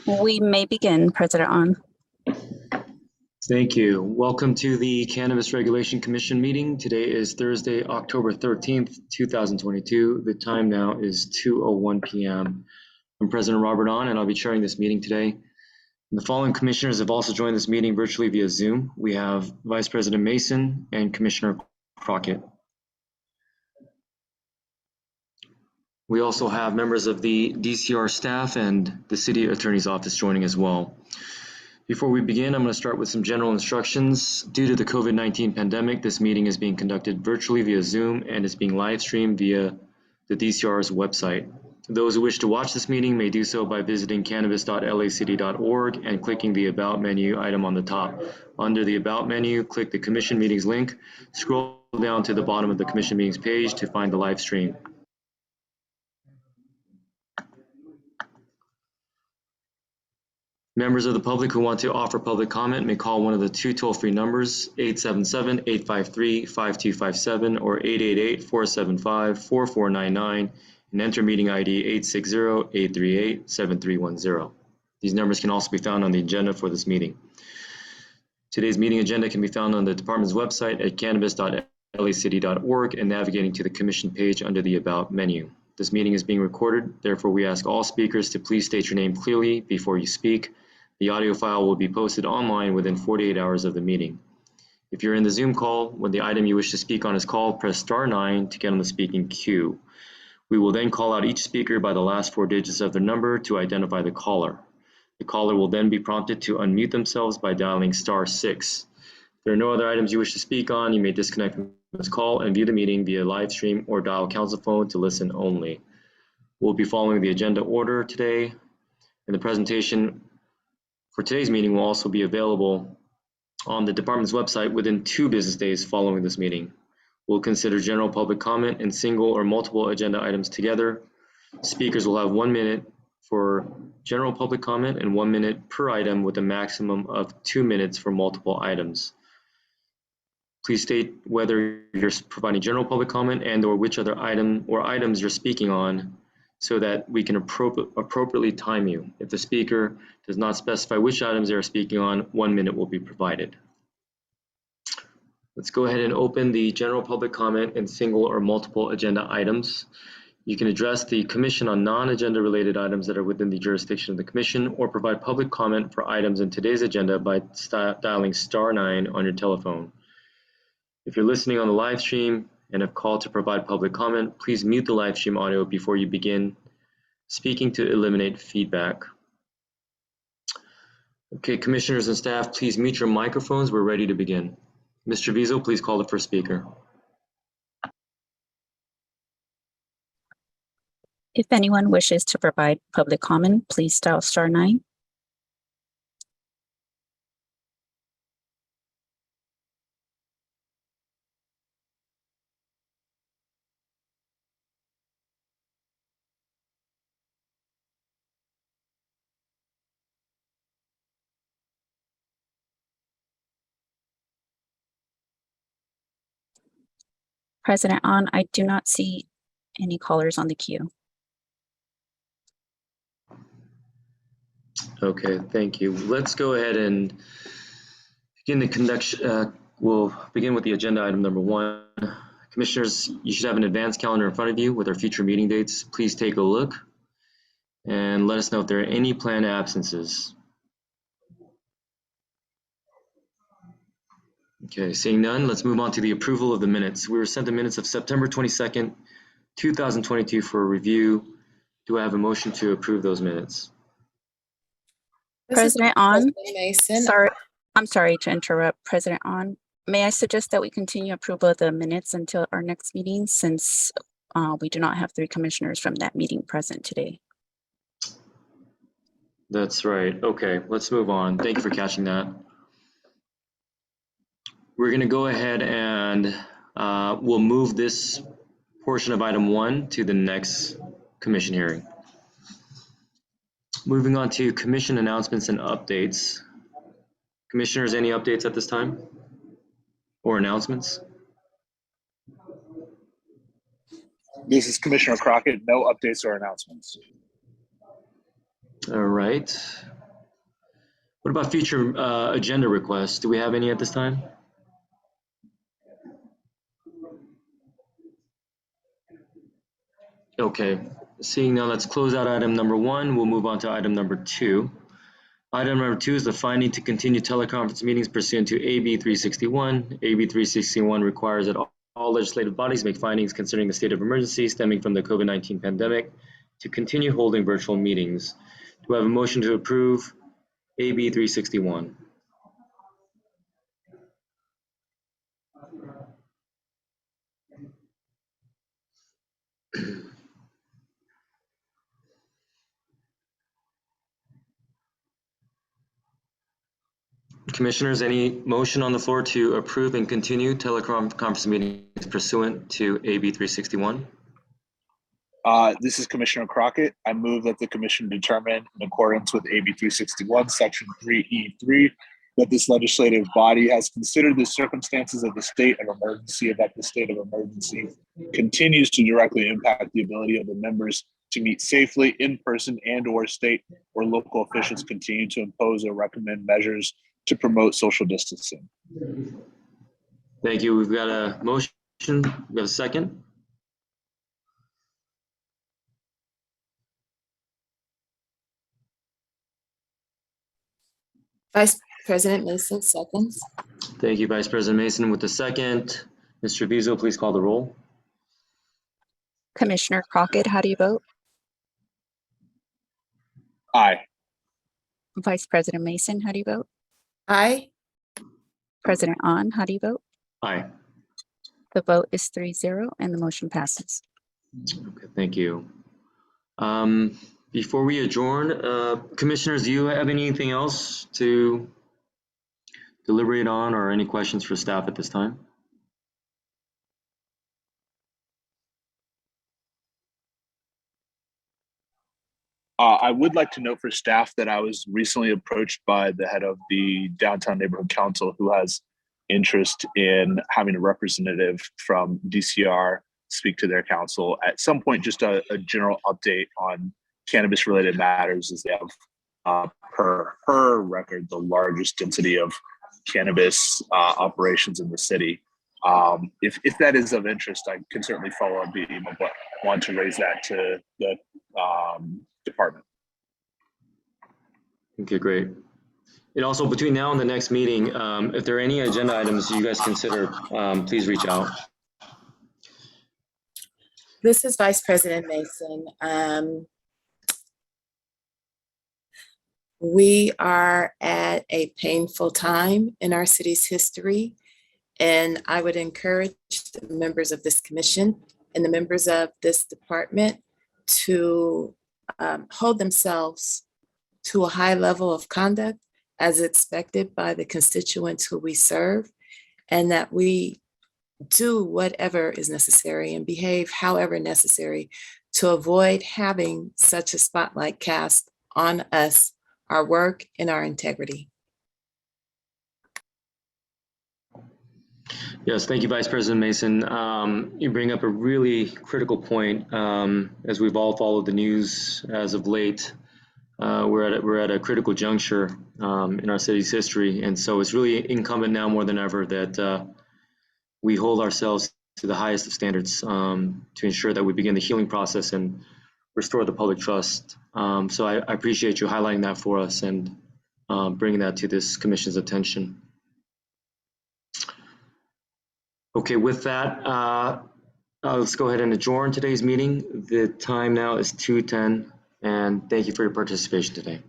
We may begin, President On. Thank you. Welcome to the Cannabis Regulation Commission meeting. Today is Thursday, October 13th, 2022. The time now is 2:01 p.m. I'm President Robert On, and I'll be chairing this meeting today. The following commissioners have also joined this meeting virtually via Zoom. We have Vice President Mason and Commissioner Crockett. We also have members of the DCR staff and the City Attorney's Office joining as well. Before we begin, I'm going to start with some general instructions. Due to the COVID-19 pandemic, this meeting is being conducted virtually via Zoom and is being live streamed via the DCR's website. Those who wish to watch this meeting may do so by visiting cannabis.lacity.org and clicking the About menu item on the top. Under the About menu, click the Commission Meetings link. Scroll down to the bottom of the Commission Meetings page to find the live stream. Members of the public who want to offer public comment may call one of the two toll-free numbers, 877-853-5257 or 888-475-4499, and enter meeting ID 860-838-7310. These numbers can also be found on the agenda for this meeting. Today's meeting agenda can be found on the department's website at cannabis.lacity.org and navigating to the Commission page under the About menu. This meeting is being recorded, therefore we ask all speakers to please state your name clearly before you speak. The audio file will be posted online within 48 hours of the meeting. If you're in the Zoom call, when the item you wish to speak on is called, press *9 to get on the speaking queue. We will then call out each speaker by the last 4 digits of their number to identify the caller. The caller will then be prompted to unmute themselves by dialing *6. If there are no other items you wish to speak on, you may disconnect from this call and view the meeting via live stream or dial council phone to listen only. We'll be following the agenda order today, and the presentation for today's meeting will also be available on the department's website within 2 business days following this meeting. We'll consider general public comment and single or multiple agenda items together. Speakers will have 1 minute for general public comment and 1 minute per item with a maximum of 2 minutes for multiple items. Please state whether you're providing general public comment and or which other item or items you're speaking on so that we can appropriately time you. If the speaker does not specify which items they are speaking on, 1 minute will be provided. Let's go ahead and open the general public comment and single or multiple agenda items. You can address the Commission on non-agenda related items that are within the jurisdiction of the Commission or provide public comment for items in today's agenda by dialing *9 on your telephone. If you're listening on the live stream and have called to provide public comment, please mute the live stream audio before you begin speaking to eliminate feedback. Okay, commissioners and staff, please mute your microphones. We're ready to begin. Mr. Vizo, please call the first speaker. If anyone wishes to provide public comment, please dial *9. President On, I do not see any callers on the queue. Okay, thank you. Let's go ahead and begin the conduction. We'll begin with the agenda item number 1. Commissioners, you should have an advanced calendar in front of you with our future meeting dates. Please take a look and let us know if there are any planned absences. Okay, seeing none, let's move on to the approval of the minutes. We were sent the minutes of September 22nd, 2022 for a review. Do I have a motion to approve those minutes? President On, Mason. I'm sorry to interrupt, President On. May I suggest that we continue approval of the minutes until our next meeting since we do not have 3 commissioners from that meeting present today? That's right. Okay, let's move on. Thank you for catching that. We're going to go ahead and we'll move this portion of item 1 to the next commission hearing. Moving on to commission announcements and updates. Commissioners, any updates at this time or announcements? This is Commissioner Crockett. No updates or announcements. All right. What about future agenda requests? Do we have any at this time? Okay, seeing now, let's close out item number 1. We'll move on to item number 2. Item number 2 is the finding to continue teleconference meetings pursuant to AB 361. AB 361 requires that all legislative bodies make findings concerning the state of emergency stemming from the COVID-19 pandemic to continue holding virtual meetings. Do I have a motion to approve AB 361? Commissioners, any motion on the floor to approve and continue teleconference meetings pursuant to AB 361? This is Commissioner Crockett. I move that the commission determine, in accordance with AB 361, Section 3E3, that this legislative body has considered the circumstances of the state of emergency, and that the state of emergency continues to directly impact the ability of the members to meet safely in person, and/or state or local officials continue to impose or recommend measures to promote social distancing. Thank you. We've got a motion. We have a second. Vice President Mason seconds. Thank you, Vice President Mason. With the second, Ms. Treviso, please call the roll. Commissioner Crockett, how do you vote? Aye. Vice President Mason, how do you vote? Aye. President On, how do you vote? Aye. The vote is 3-0 and the motion passes. Okay, thank you. Before we adjourn, commissioners, do you have anything else to deliberate on or any questions for staff at this time? I would like to note for staff that I was recently approached by the head of the Downtown Neighborhood Council, who has interest in having a representative from DCR speak to their council at some point. Just a general update on cannabis related matters, as they have, per her record, the largest density of cannabis operations in the city. If that is of interest, I can certainly follow up via email, but want to raise that to the department. Okay, great. And also between now and the next meeting, if there are any agenda items you guys consider, please reach out. This is Vice President Mason. We are at a painful time in our city's history, and I would encourage the members of this commission and the members of this department to hold themselves to a high level of conduct as expected by the constituents who we serve, and that we do whatever is necessary and behave however necessary to avoid having such a spotlight cast on us, our work, and our integrity. Yes, thank you, Vice President Mason. You bring up a really critical point. As we've all followed the news as of late, we're at a critical juncture in our city's history, and so it's really incumbent now more than ever that we hold ourselves to the highest of standards to ensure that we begin the healing process and restore the public trust. So I appreciate you highlighting that for us and bringing that to this commission's attention. Okay, with that, let's go ahead and adjourn today's meeting. The time now is 2:10, and thank you for your participation today.